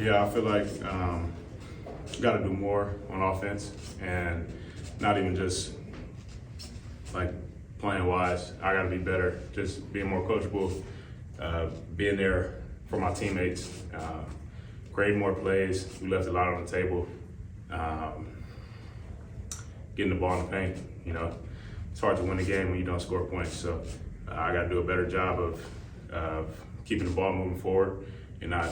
Yeah, I feel like got to do more on offense, and not even just like playing wise. I got to be better, just being more coachable, being there for my teammates, creating more plays. We left a lot on the table, getting the ball in the paint. You know, it's hard to win a game when you don't score points. So I got to do a better job of keeping the ball moving forward and not,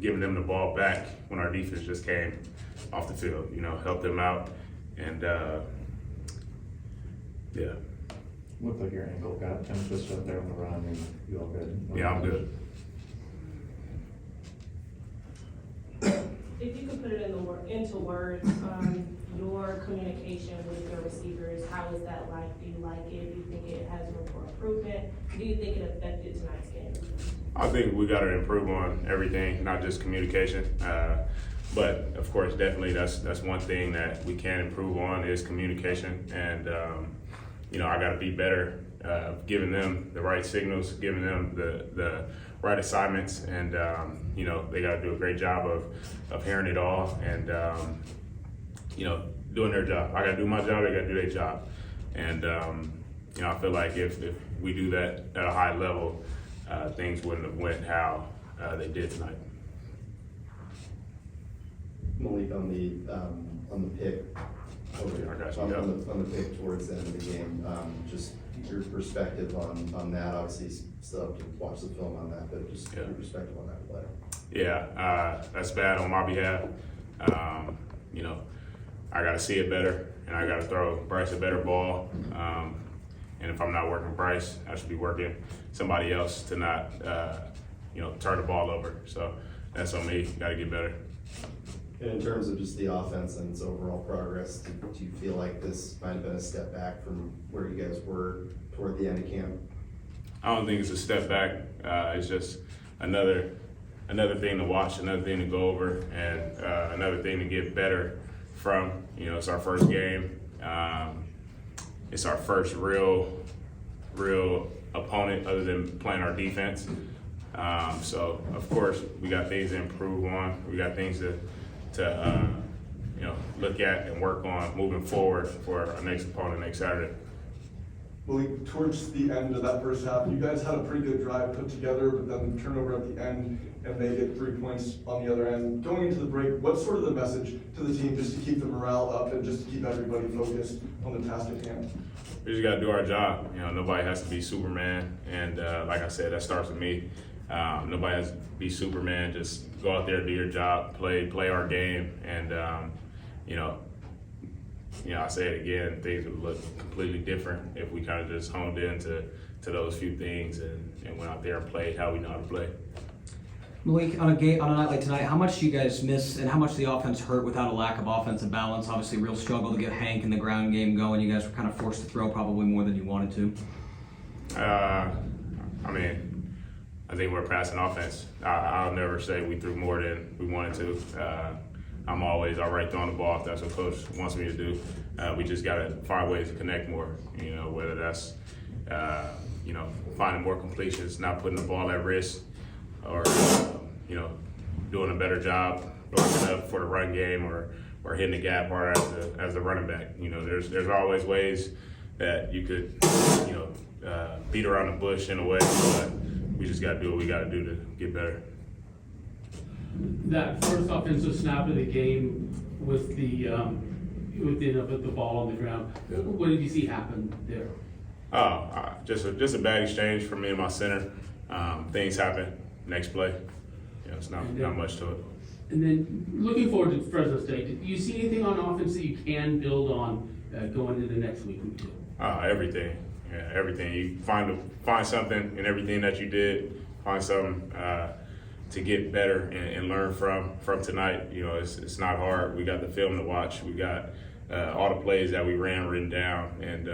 giving them the ball back when our defense just came off the field. Help them out, and yeah. Looked like your ankle got kind of twisted up there on the run. And you all good? Yeah, I'm good. If you could put it into words, your communication with your receivers, how is that like? Do you like it? Do you think it has room for improvement? Do you think it affected tonight's game? I think we got to improve on everything, not just communication. But of course, definitely that's one thing that we can improve on is communication. And I got to be better, giving them the right signals, giving them the right assignments, and they got to do a great job of hearing it all and doing their job. I got to do my job. They got to do their job. And I feel like if we do that at a high level, things wouldn't have went how they did tonight. Maalik, on the pick, on the pick towards the end of the game, just your perspective on that. Obviously, still have to watch the film on that, but just your perspective on that play. Yeah, that's bad on my behalf. I got to see it better, and I got to throw Bryce a better ball. And if I'm not working Bryce, I should be working somebody else to not, turn the ball over. So that's on me. Got to get better. And in terms of just the offense and its overall progress, do you feel like this might have been a step back from where you guys were toward the end of camp? I don't think it's a step back. It's just another thing to watch, another thing to go over, and another thing to get better from. It's our first game. It's our first real opponent other than playing our defense. So of course we got things to improve on. We got things to look at and work on moving forward for our next opponent next Saturday. Well, towards the end of that first half, you guys had a pretty good drive put together, but then turnover at the end, and they get 3 points on the other end. Going into the break, what's sort of the message to the team just to keep the morale up and just to keep everybody focused on the task at hand? We just got to do our job. Nobody has to be Superman, and like I said, that starts with me. Nobody has to be Superman. Just go out there, do your job, play our game, and I say it again, things would look completely different if we kind of just honed in to those few things and went out there and played how we know how to play. Maalik, on a night like tonight, how much do you guys miss and how much the offense hurt without a lack of offensive balance? Obviously, real struggle to get Hank in the ground game going. You guys were kind of forced to throw probably more than you wanted to. I think we're passing offense. I'll never say we threw more than we wanted to. I'm always all right throwing the ball if that's what coach wants me to do. We just got to find ways to connect more, whether that's, finding more completions, not putting the ball at risk, or, doing a better job blocking up for the run game or hitting the gap hard as the running back. There's always ways that you could, beat around the bush in a way, but we just got to do what we got to do to get better. That first offensive snap of the game with the ball on the ground, what did you see happen there? Just a bad exchange for me and my center. Things happen. Next play. It's not much to it. And then looking forward to Fresno State, do you see anything on offense that you can build on going into the next week or two? Everything. Yeah, everything. You find something in everything that you did. Find something to get better and learn from tonight. It's not hard. We got the film to watch. We got all the plays that we ran written down, and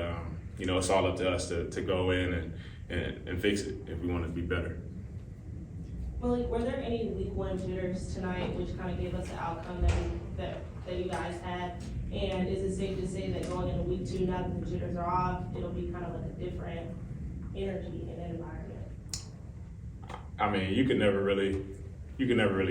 it's all up to us to go in and fix it if we want to be better. Well, were there any week one jitters tonight, which kind of gave us the outcome that you guys had? And is it safe to say that going into week two, now that the jitters are off, it'll be kind of like a different energy in that environment? You can never really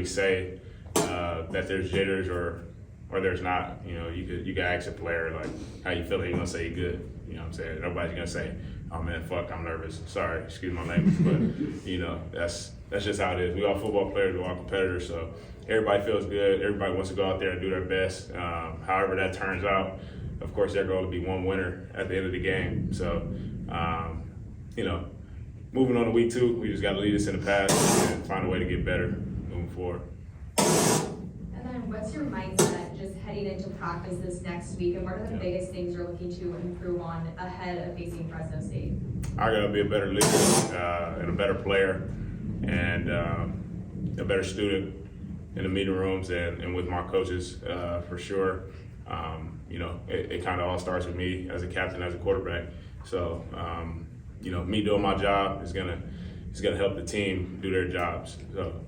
say that there's jitters or there's not. You know, you could ask a player like how you feel. He's gonna say good. You know what I'm saying? Nobody's gonna say, oh man, fuck, I'm nervous. Sorry, excuse my language, but you know, that's just how it is. We all football players, we all competitors, so everybody feels good. Everybody wants to go out there and do their best. However that turns out, of course, there's going to be one winner at the end of the game. So, you know, moving on to week 2, we just got to lead us in the past and find a way to get better moving forward. And then what's your mindset just heading into practice this next week, and what are the biggest things you're looking to improve on ahead of facing Fresno State? I got to be a better leader and a better player and a better student in the meeting rooms and with my coaches for sure. You know, it kind of all starts with me as a captain, as a quarterback. So, you know, me doing my job is gonna help the team do their jobs. So